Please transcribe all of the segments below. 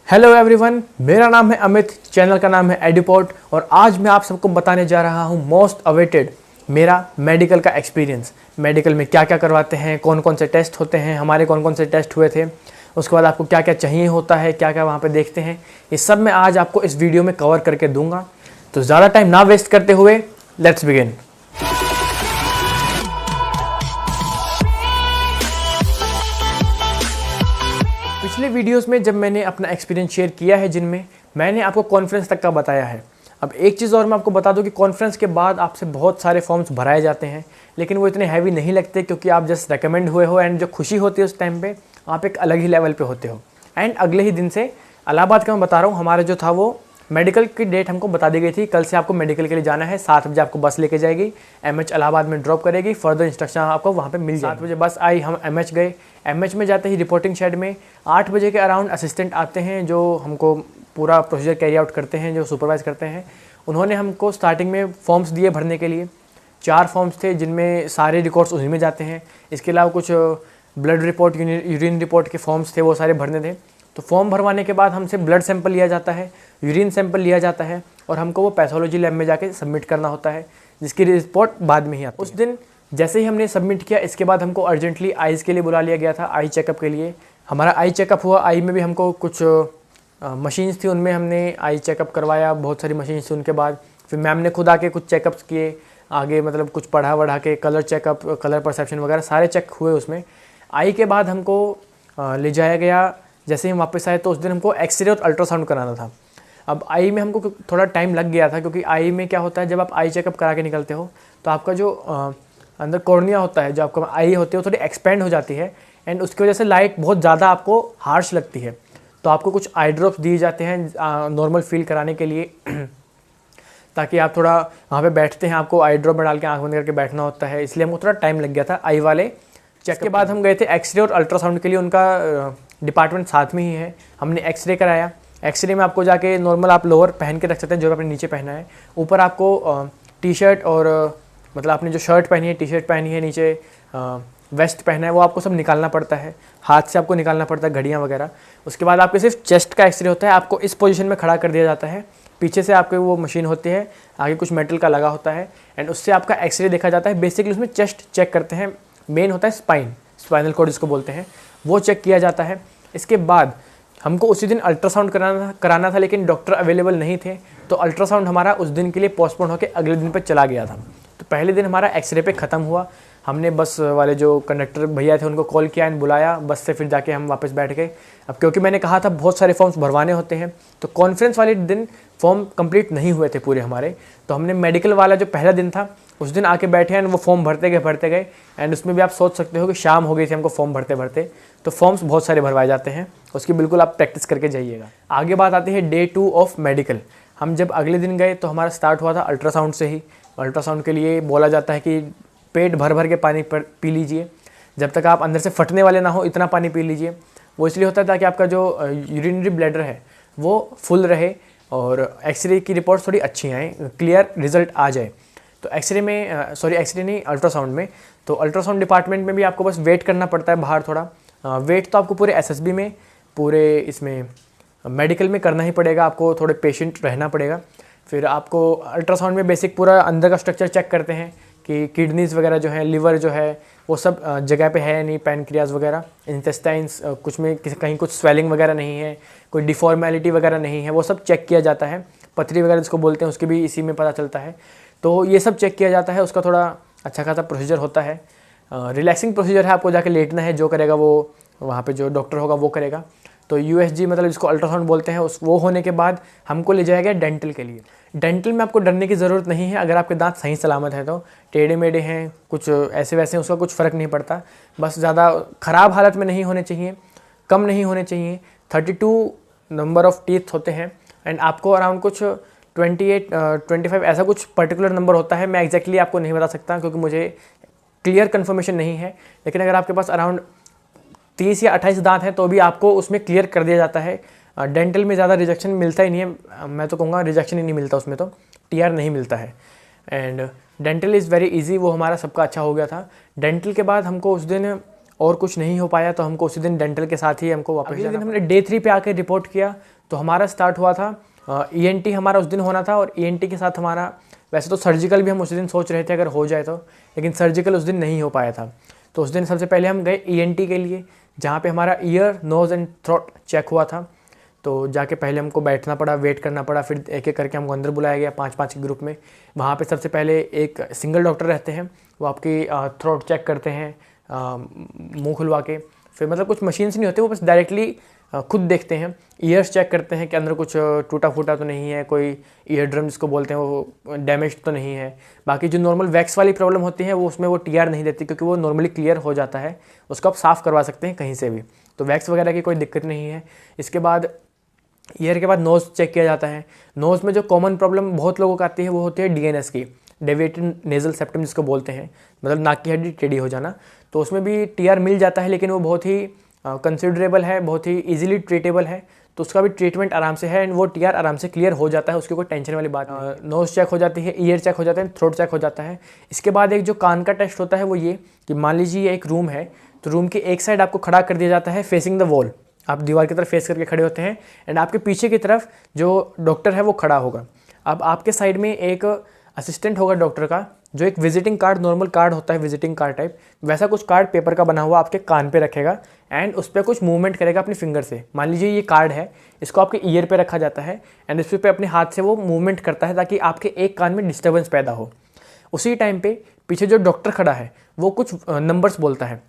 Hello everyone, मेरा नाम है अमित, चैनल का नाम है एडुपोर्ट और आज मैं आप सबको बताने जा रहा हूँ मोस्ट अवेटेड मेरा मेडिकल का एक्सपीरियंस। मेडिकल में क्या क्या करवाते हैं, कौन कौन से टेस्ट होते हैं, हमारे कौन कौन से टेस्ट हुए थे, उसके बाद आपको क्या क्या चाहिए होता है, क्या क्या वहाँ पे देखते हैं, ये सब मैं आज आपको इस वीडियो में कवर करके दूंगा। तो ज़्यादा टाइम ना वेस्ट करते हुए लेट्स बिगिन। पिछले वीडियोस में जब मैंने अपना एक्सपीरियंस शेयर किया है जिनमें मैंने आपको कॉन्फ्रेंस तक का बताया है। अब एक चीज़ और मैं आपको बता दूं कि कॉन्फ्रेंस के बाद आपसे बहुत सारे फॉर्म्स भराए जाते हैं, लेकिन वो इतने हैवी नहीं लगते क्योंकि आप जस्ट रेकमेंड हुए हो एंड जो खुशी होती है उस टाइम पे आप एक अलग ही लेवल पे होते हो। एंड अगले ही दिन से इलाहाबाद का मैं बता रहा हूँ, हमारा जो था वो मेडिकल की डेट हमको बता दी गई थी, कल से आपको मेडिकल के लिए जाना है। 7 बजे आपको बस लेके जाएगी, एमएच इलाहाबाद में ड्रॉप करेगी, फर्दर इंस्ट्रक्शन आपको वहाँ पे मिल जाएगी। 7 बजे बस आई, हम एमएच गए। एमएच में जाते ही रिपोर्टिंग शेड में 8 बजे के अराउंड असिस्टेंट आते हैं जो हमको पूरा प्रोसीजर कैरी आउट करते हैं, जो सुपरवाइज करते हैं। उन्होंने हमको स्टार्टिंग में फॉर्म्स दिए भरने के लिए। 4 फॉर्म्स थे जिनमें सारे रिकॉर्ड्स उन्हीं में जाते हैं। इसके अलावा कुछ ब्लड रिपोर्ट, यूरिन रिपोर्ट के फॉर्म्स थे, वो सारे भरने थे। तो फॉर्म भरवाने के बाद हमसे ब्लड सैंपल लिया जाता है, यूरिन सैंपल लिया जाता है और हमको वो पैथोलॉजी लैब में जाके सबमिट करना होता है, जिसकी रिपोर्ट बाद में ही आती है। उस दिन जैसे ही हमने सबमिट किया, इसके बाद हमको अर्जेंटली आईज़ के लिए बुला लिया गया था, आई चेकअप के लिए। हमारा आई चेकअप हुआ। आई में भी हमको कुछ मशीन्स थी, उनमें हमने आई चेकअप करवाया, बहुत सारी मशीन्स थी। उनके बाद फिर मैम ने खुद आके कुछ चेकअप्स किए आगे, मतलब कुछ पढ़ा वढ़ा के, कलर चेकअप, कलर परसेप्शन वगैरह सारे चेक हुए उसमें। आई के बाद हमको ले जाया गया। जैसे ही हम वापस आए तो उस दिन हमको एक्सरे और अल्ट्रासाउंड कराना था। अब आई में हमको थोड़ा टाइम लग गया था क्योंकि आई में क्या होता है, जब आप आई चेकअप करा के निकलते हो तो आपका जो अंदर कॉर्निया होता है, जो आपका आई होती है, वो थोड़ी एक्सपेंड हो जाती है एंड उसकी वजह से लाइट बहुत ज़्यादा आपको हार्श लगती है। तो आपको कुछ आई ड्रॉप्स दिए जाते हैं नॉर्मल फील कराने के लिए ताकि आप थोड़ा वहाँ पे बैठते हैं, आपको आई ड्रॉप में डाल के आँख बंद करके बैठना होता है, इसलिए हमको थोड़ा टाइम लग गया था आई वाले चेक के बाद हम गए थे एक्सरे और अल्ट्रासाउंड के लिए। उनका डिपार्टमेंट साथ में ही है। हमने एक्सरे कराया। एक्सरे में आपको जाके नॉर्मल आप लोअर पहन के रख सकते हैं जो आपने नीचे पहना है। ऊपर आपको टी शर्ट और मतलब आपने जो शर्ट पहनी है, टी शर्ट पहनी है, नीचे वेस्ट पहना है, वो आपको सब निकालना पड़ता है, हाथ से आपको निकालना पड़ता है, घड़ियाँ वगैरह। उसके बाद आपके सिर्फ चेस्ट का एक्सरे होता है, आपको इस पोजीशन में खड़ा कर दिया जाता है। पीछे से आपके वो मशीन होती है, आगे कुछ मेटल का लगा होता है एंड उससे आपका एक्सरे देखा जाता है। बेसिकली उसमें चेस्ट चेक करते हैं, मेन होता है स्पाइनल कॉर्ड जिसको बोलते हैं, वो चेक किया जाता है। इसके बाद हमको उसी दिन अल्ट्रासाउंड कराना था लेकिन डॉक्टर अवेलेबल नहीं थे, तो अल्ट्रासाउंड हमारा उस दिन के लिए पोस्टपोन होकर अगले दिन पे चला गया था। तो पहले दिन हमारा एक्सरे पे ख़त्म हुआ। हमने बस वाले जो कंडक्टर भैया थे उनको कॉल किया एंड बुलाया, बस से फिर जाके हम वापस बैठ गए। अब क्योंकि मैंने कहा था बहुत सारे फॉर्म्स भरवाने होते हैं, तो कॉन्फ्रेंस वाले दिन फॉर्म कंप्लीट नहीं हुए थे पूरे हमारे, तो हमने मेडिकल वाला जो पहला दिन था उस दिन आके बैठे एंड वो फॉर्म भरते गए एंड उसमें भी आप सोच सकते हो कि शाम हो गई थी हमको फॉर्म भरते भरते। तो फॉर्म्स बहुत सारे भरवाए जाते हैं, उसकी बिल्कुल आप प्रैक्टिस करके जाइएगा। आगे बात आती है डे 2 ऑफ मेडिकल। हम जब अगले दिन गए तो हमारा स्टार्ट हुआ था अल्ट्रासाउंड से ही। अल्ट्रासाउंड के लिए बोला जाता है कि पेट भर भर के पानी पी लीजिए, जब तक आप अंदर से फटने वाले ना हो इतना पानी पी लीजिए। वो इसलिए होता है ताकि आपका जो यूरिनरी ब्लैडर है वो फुल रहे और एक्सरे की रिपोर्ट थोड़ी अच्छी आए, क्लियर रिजल्ट आ जाए। तो एक्सरे में एक्सरे नहीं, अल्ट्रासाउंड में, तो अल्ट्रासाउंड डिपार्टमेंट में भी आपको बस वेट करना पड़ता है बाहर थोड़ा। वेट तो आपको पूरे एसएसबी में, पूरे इसमें मेडिकल में करना ही पड़ेगा, आपको थोड़े पेशेंट रहना पड़ेगा। फिर आपको अल्ट्रासाउंड में बेसिक पूरा अंदर का स्ट्रक्चर चेक करते हैं कि किडनीज़ वगैरह जो है, लिवर जो है, वो सब जगह पे है नहीं, पैनक्रियाज वगैरह, इंटेस्टाइन्स कुछ में कहीं कुछ स्वेलिंग वगैरह नहीं है, कोई डिफॉर्मेलिटी वगैरह नहीं है, वो सब चेक किया जाता है। पथरी वगैरह जिसको बोलते हैं उसके भी इसी में पता चलता है। तो ये सब चेक किया जाता है, उसका थोड़ा अच्छा खासा प्रोसीजर होता है। रिलैक्सिंग प्रोसीजर है, आपको जाके लेटना है, जो करेगा वो वहाँ पे जो डॉक्टर होगा वो करेगा। तो यूएसजी मतलब जिसको अल्ट्रासाउंड बोलते हैं, उस वो होने के बाद हमको ले जाया गया डेंटल के लिए। डेंटल में आपको डरने की ज़रूरत नहीं है, अगर आपके दांत सही सलामत हैं तो। टेढ़े मेढ़े हैं, कुछ ऐसे वैसे हैं, उसका कुछ फ़र्क नहीं पड़ता। बस ज़्यादा ख़राब हालत में नहीं होने चाहिए, कम नहीं होने चाहिए। 32 नंबर ऑफ टीथ होते हैं एंड आपको अराउंड कुछ 28 25 ऐसा कुछ पर्टिकुलर नंबर होता है। मैं एग्जैक्टली आपको नहीं बता सकता क्योंकि मुझे क्लियर कन्फर्मेशन नहीं है, लेकिन अगर आपके पास अराउंड 30 या 28 दांत हैं तो भी आपको उसमें क्लियर कर दिया जाता है। डेंटल में ज़्यादा रिजेक्शन मिलता ही नहीं है, मैं तो कहूँगा रिजेक्शन ही नहीं मिलता उसमें, तो टीआर नहीं मिलता है। And dental is very easy, वो हमारा सबका अच्छा हो गया था। डेंटल के बाद हमको उस दिन और कुछ नहीं हो पाया तो हमको उसी दिन डेंटल के साथ ही हमको वापस जाना। हमने डे 3 पे आके रिपोर्ट किया तो हमारा स्टार्ट हुआ था ENT हमारा उस दिन होना था, और ENT के साथ हमारा वैसे तो सर्जिकल भी हम उस दिन सोच रहे थे अगर हो जाए तो, लेकिन सर्जिकल उस दिन नहीं हो पाया था। तो उस दिन सबसे पहले हम गए ENT के लिए, जहाँ पे हमारा ear, nose and throat check हुआ था। तो जाके पहले हमको बैठना पड़ा, वेट करना पड़ा, फिर एक एक करके हमको अंदर बुलाया गया 5-5 के ग्रुप में। वहाँ पे सबसे पहले एक सिंगल डॉक्टर रहते हैं, वो आपकी थ्रोट चेक करते हैं मुंह खुलवा के। फिर मतलब कुछ मशीन्स नहीं होते, वो बस डायरेक्टली खुद देखते हैं, ईयर्स चेक करते हैं कि अंदर कुछ टूटा फूटा तो नहीं है, कोई ईयर ड्रम जिसको बोलते हैं वो डैमेज तो नहीं है। बाकी जो नॉर्मल वैक्स वाली प्रॉब्लम होती है वो उसमें वो TR नहीं देती, क्योंकि वो नॉर्मली क्लियर हो जाता है, उसको आप साफ़ करवा सकते हैं कहीं से भी, तो वैक्स वगैरह की कोई दिक्कत नहीं है। इसके बाद ईयर के बाद नोज़ चेक किया जाता है। नोज़ में जो कॉमन प्रॉब्लम बहुत लोगों को आती है वो होती है DNS की, डेविएटेड नेज़ल सेप्टम जिसको बोलते हैं, मतलब नाक की हड्डी टेढ़ी हो जाना। तो उसमें भी TR मिल जाता है, लेकिन वो बहुत ही कंसिडरेबल है, बहुत ही इजीली ट्रीटेबल है, तो उसका भी ट्रीटमेंट आराम से है एंड वो TR आराम से क्लियर हो जाता है, उसकी कोई टेंशन वाली बात नहीं। नोज़ चेक हो जाती है, ईयर चेक हो जाता है, थ्रोट चेक हो जाता है। इसके बाद एक जो कान का टेस्ट होता है वो ये कि मान लीजिए ये एक रूम है, तो रूम की एक साइड आपको खड़ा कर दिया जाता है फेसिंग द वॉल, आप दीवार की तरफ फेस करके खड़े होते हैं, एंड आपके पीछे की तरफ जो डॉक्टर है वो खड़ा होगा। अब आपके साइड में एक असिस्टेंट होगा डॉक्टर का, जो एक विजिटिंग कार्ड, नॉर्मल कार्ड होता है विजिटिंग कार्ड टाइप, वैसा कुछ कार्ड पेपर का बना हुआ आपके कान पे रखेगा एंड उस पर कुछ मूवमेंट करेगा अपनी फिंगर से। मान लीजिए ये कार्ड है, इसको आपके ईयर पे रखा जाता है एंड इस पे अपने हाथ से वो मूवमेंट करता है ताकि आपके एक कान में डिस्टर्बेंस पैदा हो। उसी टाइम पे पीछे जो डॉक्टर खड़ा है वो कुछ नंबर्स बोलता है,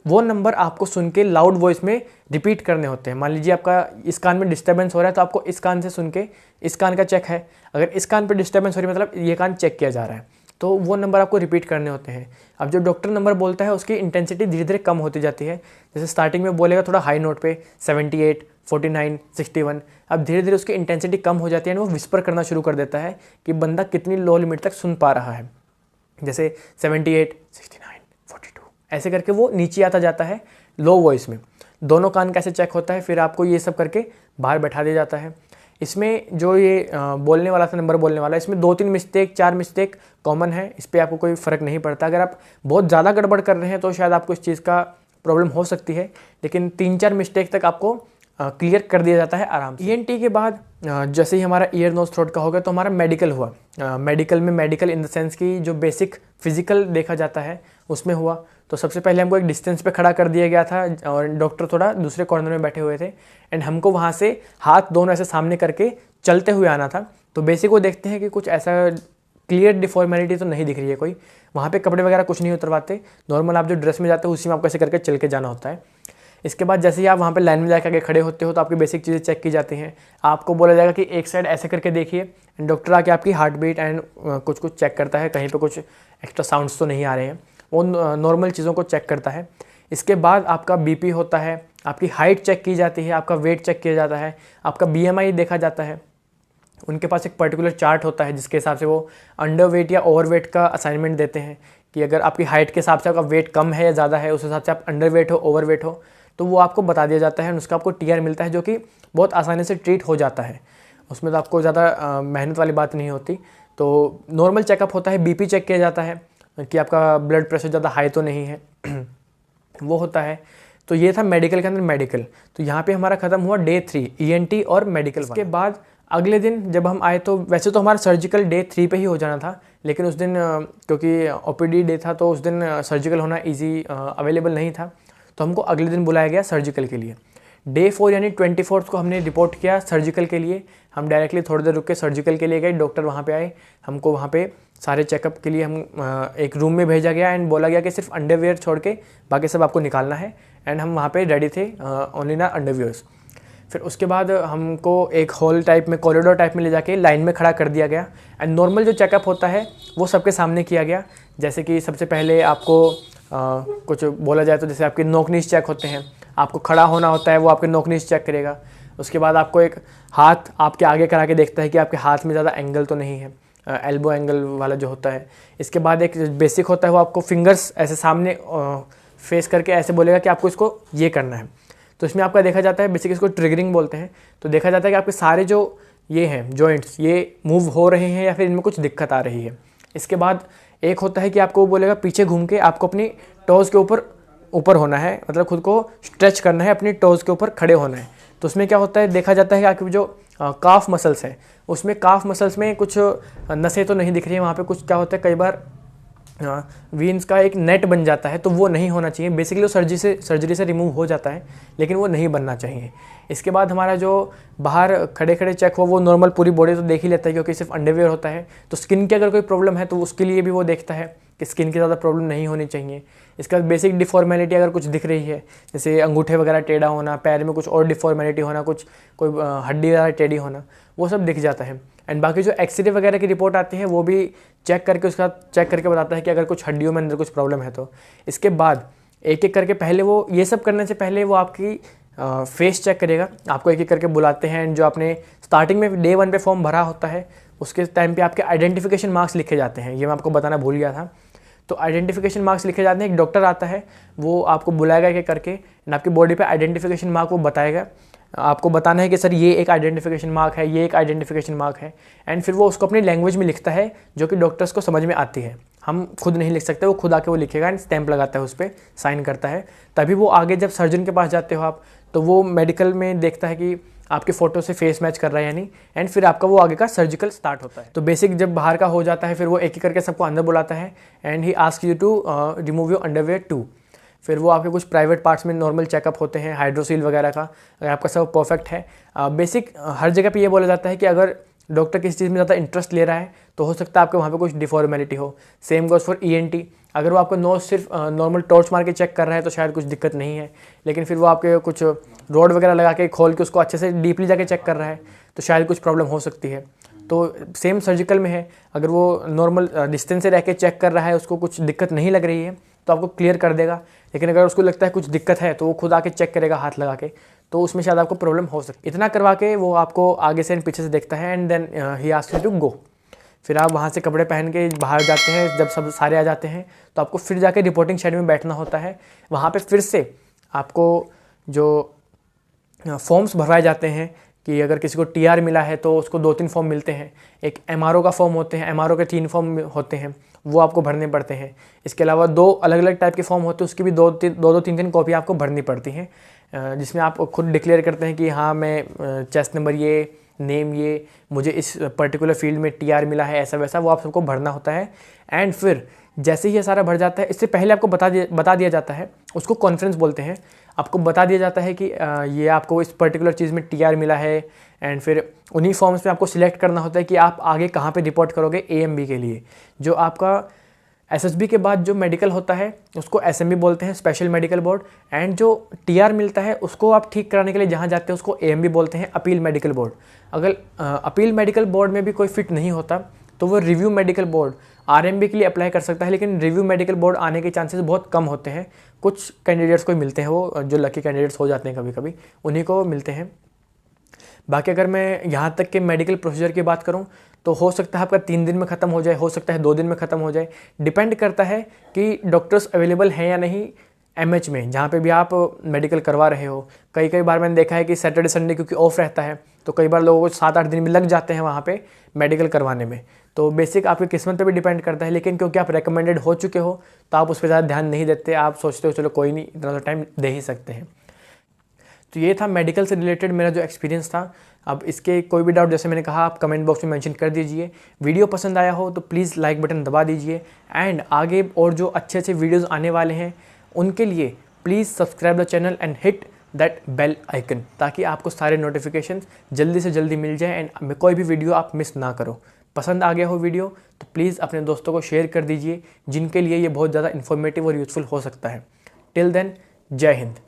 वो नंबर आपको सुन के लाउड वॉइस में रिपीट करने होते हैं। मान लीजिए आपका इस कान में डिस्टर्बेंस हो रहा है, तो आपको इस कान से सुन के, इस कान का चेक है, अगर इस कान पे डिस्टर्बेंस हो रही है मतलब ये कान चेक किया जा रहा है, तो वो नंबर आपको रिपीट करने होते हैं। अब जो डॉक्टर नंबर बोलता है उसकी इंटेंसिटी धीरे धीरे कम होती जाती है। जैसे स्टार्टिंग में बोलेगा थोड़ा हाई नोट पे 78, 49, 61, अब धीरे धीरे उसकी इंटेंसिटी कम हो जाती है और वो विस्पर करना शुरू कर देता है कि बंदा कितनी लो लिमिट तक सुन पा रहा है। जैसे 78, 69, 42 ऐसे करके वो नीचे आता जाता है लो वॉइस में। दोनों कान कैसे चेक होता है, फिर आपको ये सब करके बाहर बैठा दिया जाता है। इसमें जो ये बोलने वाला था, नंबर बोलने वाला, इसमें 2-3 मिस्टेक, 4 मिस्टेक कॉमन है, इस पर आपको कोई फ़र्क नहीं पड़ता। अगर आप बहुत ज़्यादा गड़बड़ कर रहे हैं तो शायद आपको इस चीज़ का प्रॉब्लम हो सकती है, लेकिन 3-4 मिस्टेक तक आपको क्लियर कर दिया जाता है आराम से। ENT के बाद जैसे ही हमारा ईयर नोज थ्रोट का हो गया तो हमारा मेडिकल हुआ। मेडिकल में मेडिकल इन द सेंस की जो बेसिक फिजिकल देखा जाता है उसमें हुआ। तो सबसे पहले हमको एक डिस्टेंस पे खड़ा कर दिया गया था और डॉक्टर थोड़ा दूसरे कॉर्नर में बैठे हुए थे एंड हमको वहाँ से हाथ दोनों ऐसे सामने करके चलते हुए आना था। तो बेसिक वो देखते हैं कि कुछ ऐसा क्लियर डिफॉर्मेलिटी तो नहीं दिख रही है कोई। वहाँ पे कपड़े वगैरह कुछ नहीं उतरवाते, नॉर्मल आप जो ड्रेस में जाते हो उसी में आपको ऐसे करके चल के जाना होता है। इसके बाद जैसे ही आप वहाँ पे लाइन में जाकर के खड़े होते हो तो आपकी बेसिक चीज़ें चेक की जाती हैं। आपको बोला जाएगा कि एक साइड ऐसे करके देखिए एंड डॉक्टर आके आपकी हार्ट बीट एंड कुछ कुछ चेक करता है, कहीं पे कुछ एक्स्ट्रा साउंड्स तो नहीं आ रहे हैं, वो नॉर्मल चीज़ों को चेक करता है। इसके बाद आपका BP होता है, आपकी हाइट चेक की जाती है, आपका वेट चेक किया जाता है, आपका BMI देखा जाता है। उनके पास एक पर्टिकुलर चार्ट होता है जिसके हिसाब से वो अंडर वेट या ओवर वेट का असाइनमेंट देते हैं कि अगर आपकी हाइट के हिसाब से आपका वेट कम है या ज़्यादा है, उस हिसाब से आप अंडर वेट हो, ओवर वेट हो, तो वो आपको बता दिया जाता है और उसका आपको TR मिलता है जो कि बहुत आसानी से ट्रीट हो जाता है। उसमें तो आपको ज़्यादा मेहनत वाली बात नहीं होती। तो नॉर्मल चेकअप होता है, BP चेक किया जाता है कि आपका ब्लड प्रेशर ज़्यादा हाई तो नहीं है वो होता है। तो ये था मेडिकल के अंदर मेडिकल। तो यहाँ पे हमारा ख़त्म हुआ Day 3 ENT और मेडिकल। के बाद अगले दिन जब हम आए तो वैसे तो हमारा सर्जिकल Day 3 पे ही हो जाना था, लेकिन उस दिन क्योंकि OPD डे था तो उस दिन सर्जिकल होना ईजी अवेलेबल नहीं था, तो हमको अगले दिन बुलाया गया सर्जिकल के लिए। Day 4 यानी 24 को हमने रिपोर्ट किया सर्जिकल के लिए। हम डायरेक्टली थोड़ी देर रुक के सर्जिकल के लिए गए, डॉक्टर वहाँ पे आए, हमको वहाँ पे सारे चेकअप के लिए हम एक रूम में भेजा गया एंड बोला गया कि सिर्फ अंडरवियर छोड़ के बाकी सब आपको निकालना है एंड हम वहाँ पे रेडी थे ओनली ना अंडरवियर्स। फिर उसके बाद हमको एक हॉल टाइप में, कॉरिडोर टाइप में ले जाके लाइन में खड़ा कर दिया गया एंड नॉर्मल जो चेकअप होता है वो सबके सामने किया गया। जैसे कि सबसे पहले आपको कुछ बोला जाए तो जैसे आपके नोक नीच चेक होते हैं, आपको खड़ा होना होता है, वो आपके नोक नीच चेक करेगा। उसके बाद आपको एक हाथ आपके आगे करा के देखता है कि आपके हाथ में ज़्यादा एंगल तो नहीं है, एल्बो एंगल वाला जो होता है। इसके बाद एक बेसिक होता है, वो आपको फिंगर्स ऐसे सामने फेस करके ऐसे बोलेगा कि आपको इसको ये करना है। तो इसमें आपका देखा जाता है, बेसिक इसको ट्रिगरिंग बोलते हैं। तो देखा जाता है कि आपके सारे जो ये हैं जॉइंट्स ये मूव हो रहे हैं या फिर इनमें कुछ दिक्कत आ रही है। इसके बाद एक होता है कि आपको वो बोलेगा पीछे घूम के आपको अपनी टोज़ के ऊपर ऊपर होना है, मतलब खुद को स्ट्रेच करना है, अपनी टोज़ के ऊपर खड़े होना है। तो उसमें क्या होता है, देखा जाता है कि आपकी जो काफ मसल्स हैं, उसमें काफ मसल्स में कुछ नसें तो नहीं दिख रही है, वहाँ पे कुछ क्या होता है, कई बार वीन्स का एक नेट बन जाता है, तो वो नहीं होना चाहिए। बेसिकली वो सर्जरी से रिमूव हो जाता है, लेकिन वो नहीं बनना चाहिए। इसके बाद हमारा जो बाहर खड़े खड़े चेक हो, वो नॉर्मल पूरी बॉडी तो देख ही लेता है, क्योंकि सिर्फ अंडरवियर होता है। तो स्किन की अगर कोई प्रॉब्लम है तो उसके लिए भी वो देखता है कि स्किन की ज़्यादा प्रॉब्लम नहीं होनी चाहिए। इसका बेसिक डिफॉर्मेलिटी अगर कुछ दिख रही है, जैसे अंगूठे वगैरह टेढ़ा होना, पैर में कुछ और डिफॉर्मेलिटी होना, कुछ कोई हड्डी वगैरह टेढ़ी होना, वो सब दिख जाता है। एंड बाकी जो एक्सरे वगैरह की रिपोर्ट आती है, वो भी चेक करके बताता है कि अगर कुछ हड्डियों में अंदर कुछ प्रॉब्लम है तो। इसके बाद एक एक करके पहले वो ये सब करने से पहले वो आपकी फेस चेक करेगा। आपको एक एक करके बुलाते हैं, एंड जो आपने स्टार्टिंग में डे 1 पे फॉर्म भरा होता है, उसके टाइम पे आपके आइडेंटिफिकेशन मार्क्स लिखे जाते हैं। ये मैं आपको बताना भूल गया था। तो आइडेंटिफिकेशन मार्क्स लिखे जाते हैं, एक डॉक्टर आता है, वो आपको बुलाएगा एक एक करके, एंड आपकी बॉडी पे आइडेंटिफिकेशन मार्क वो बताएगा। आपको बताना है कि सर ये एक आइडेंटिफिकेशन मार्क है, ये एक आइडेंटिफिकेशन मार्क है, एंड फिर वो उसको अपनी लैंग्वेज में लिखता है, जो कि डॉक्टर्स को समझ में आती है। हम खुद नहीं लिख सकते, वो खुद आके वो लिखेगा एंड स्टैंप लगाता है, उस पर साइन करता है। तभी वो आगे जब सर्जन के पास जाते हो आप, तो वो मेडिकल में देखता है कि आपके फ़ोटो से फेस मैच कर रहा है या नहीं, एंड फिर आपका वो आगे का सर्जिकल स्टार्ट होता है। तो बेसिक जब बाहर का हो जाता है, फिर वो एक एक करके सबको अंदर बुलाता है, and he ask you to remove your underwear too. फिर वो आपके कुछ प्राइवेट पार्ट्स में नॉर्मल चेकअप होते हैं, हाइड्रोसील वगैरह का, अगर आपका सब परफेक्ट है। बेसिक हर जगह पे ये बोला जाता है कि अगर डॉक्टर किसी चीज़ में ज़्यादा इंटरेस्ट ले रहा है, तो हो सकता है आपके वहाँ पे कुछ डिफॉर्मेलिटी हो। Same goes for ENT। अगर वो आपको नोज सिर्फ नॉर्मल टॉर्च मार के चेक कर रहा है, तो शायद कुछ दिक्कत नहीं है, लेकिन फिर वो आपके कुछ रोड वगैरह लगा के खोल के उसको अच्छे से डीपली जाके चेक कर रहा है, तो शायद कुछ प्रॉब्लम हो सकती है। तो सेम सर्जिकल में है, अगर वो नॉर्मल डिस्टेंस से रह के चेक कर रहा है, उसको कुछ दिक्कत नहीं लग रही है, तो आपको क्लियर कर देगा। लेकिन अगर उसको लगता है कुछ दिक्कत है, तो वो खुद आके चेक करेगा हाथ लगा के, तो उसमें शायद आपको प्रॉब्लम हो सकती है। इतना करवा के वो आपको आगे से एंड पीछे से देखता है, and then he asks you to go. फिर आप वहाँ से कपड़े पहन के बाहर जाते हैं। जब सब सारे आ जाते हैं, तो आपको फिर जाके रिपोर्टिंग शेड में बैठना होता है। वहाँ पे फिर से आपको जो फॉर्म्स भरवाए जाते हैं, कि अगर किसी को TR मिला है तो उसको 2-3 फॉर्म मिलते हैं। एक MRO का फॉर्म होते हैं, MRO के 3 फॉर्म होते हैं, वो आपको भरने पड़ते हैं। इसके अलावा 2 अलग अलग टाइप के फॉर्म होते हैं, उसकी भी 2-3 कॉपी आपको भरनी पड़ती हैं, जिसमें आप खुद डिक्लेयर करते हैं कि हाँ मैं चेस्ट नंबर ये, नेम ये, मुझे इस पर्टिकुलर फील्ड में TR मिला है, ऐसा वैसा वो आप सबको भरना होता है। एंड फिर जैसे ही ये सारा भर जाता है, इससे पहले आपको बता दिया जाता है, उसको कॉन्फ्रेंस बोलते हैं। आपको बता दिया जाता है कि ये आपको इस पर्टिकुलर चीज़ में TR मिला है, एंड फिर उन्हीं फॉर्म्स में आपको सिलेक्ट करना होता है कि आप आगे कहाँ पे रिपोर्ट करोगे AMB के लिए। जो आपका SSB के बाद जो मेडिकल होता है, उसको SMB बोलते हैं, स्पेशल मेडिकल बोर्ड। एंड जो TR मिलता है, उसको आप ठीक कराने के लिए जहाँ जाते हैं, उसको AMB बोलते हैं, अपील मेडिकल बोर्ड। अगर अपील मेडिकल बोर्ड में भी कोई फिट नहीं होता, तो वो रिव्यू मेडिकल बोर्ड RMB के लिए अप्लाई कर सकता है। लेकिन रिव्यू मेडिकल बोर्ड आने के चांसेस बहुत कम होते हैं। कुछ कैंडिडेट्स को मिलते हैं, वो जो लकी कैंडिडेट्स हो जाते हैं कभी कभी, उन्हीं को मिलते हैं। बाकी अगर मैं यहाँ तक के मेडिकल प्रोसीजर की बात करूँ, तो हो सकता है आपका 3 दिन में ख़त्म हो जाए, हो सकता है 2 दिन में ख़त्म हो जाए। डिपेंड करता है कि डॉक्टर्स अवेलेबल हैं या नहीं MH में, जहाँ पे भी आप मेडिकल करवा रहे हो। कई बार मैंने देखा है कि सैटरडे संडे क्योंकि ऑफ रहता है, तो कई बार लोगों को 7-8 दिन भी लग जाते हैं वहाँ पे मेडिकल करवाने में। तो बेसिक आपकी किस्मत पे भी डिपेंड करता है, लेकिन क्योंकि आप रेकमेंडेड हो चुके हो, तो आप उस पर ज़्यादा ध्यान नहीं देते। आप सोचते हो चलो कोई नहीं, इतना तो टाइम दे ही सकते हैं। तो ये था मेडिकल से रिलेटेड मेरा जो एक्सपीरियंस था। अब इसके कोई भी डाउट, जैसे मैंने कहा, आप कमेंट बॉक्स में मेंशन कर दीजिए। वीडियो पसंद आया हो तो प्लीज़ लाइक बटन दबा दीजिए। एंड आगे और जो अच्छे अच्छे वीडियोज़ आने वाले हैं, उनके लिए please subscribe the channel and hit that bell icon, ताकि आपको सारे नोटिफिकेशन जल्दी से जल्दी मिल जाए एंड कोई भी वीडियो आप मिस ना करो। पसंद आ गया हो वीडियो तो प्लीज़ अपने दोस्तों को शेयर कर दीजिए, जिनके लिए ये बहुत ज़्यादा इन्फॉर्मेटिव और यूज़फुल हो सकता है। टिल देन, जय हिंद।